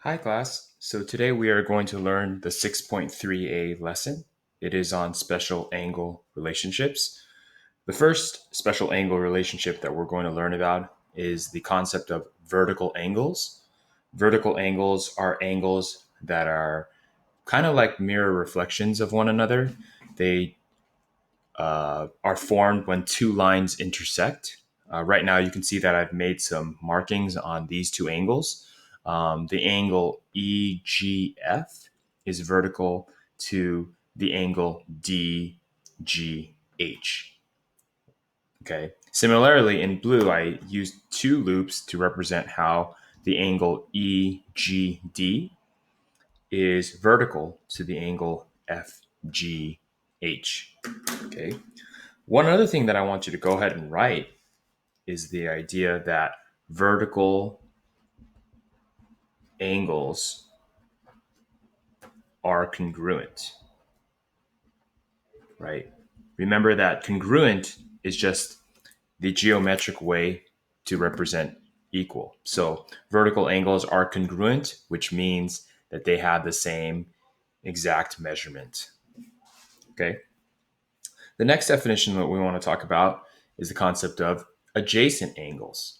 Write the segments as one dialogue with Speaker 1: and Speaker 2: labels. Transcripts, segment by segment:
Speaker 1: Hi, class. So today we are going to learn the 6.3a lesson. It is on special angle relationships. The first special angle relationship that we're going to learn about is the concept of vertical angles. Vertical angles are angles that are kind of like mirror reflections of one another. They are formed when two lines intersect. Right now, you can see that I've made some markings on these two angles. The angle EGF is vertical to the angle DGH. Okay. Similarly, in blue, I used two loops to represent how the angle EGD is vertical to the angle FGH. Okay. One other thing that I want you to go ahead and write is the idea that vertical angles are congruent, right? Remember that congruent is just the geometric way to represent equal. So vertical angles are congruent, which means that they have the same exact measurement. Okay. The next definition that we want to talk about is the concept of adjacent angles.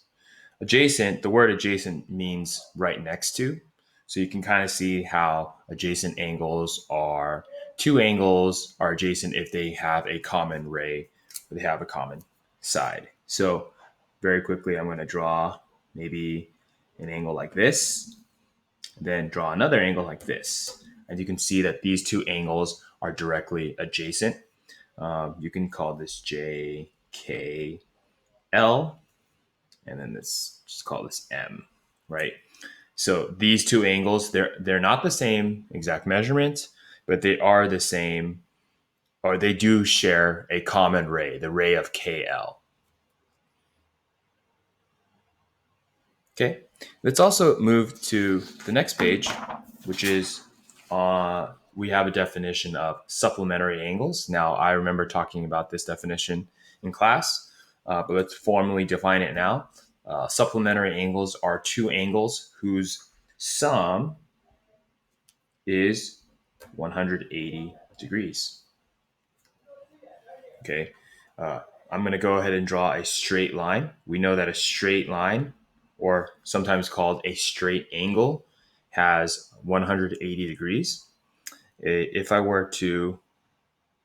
Speaker 1: Adjacent, the word adjacent means right next to. So you can kind of see how adjacent angles are two angles are adjacent if they have a common ray or they have a common side. So very quickly, I'm going to draw maybe an angle like this, then draw another angle like this. And you can see that these two angles are directly adjacent. You can call this J, K, L, and then this just call this M, right? So these two angles, they're not the same exact measurement, but they are the same, or they do share a common ray, the ray of KL. Okay, let's also move to the next page, which is we have a definition of supplementary angles. Now, I remember talking about this definition in class, but let's formally define it now. Supplementary angles are two angles whose sum is 180 degrees. Okay, I'm going to go ahead and draw a straight line. We know that a straight line, or sometimes called a straight angle, has 180 degrees. If I were to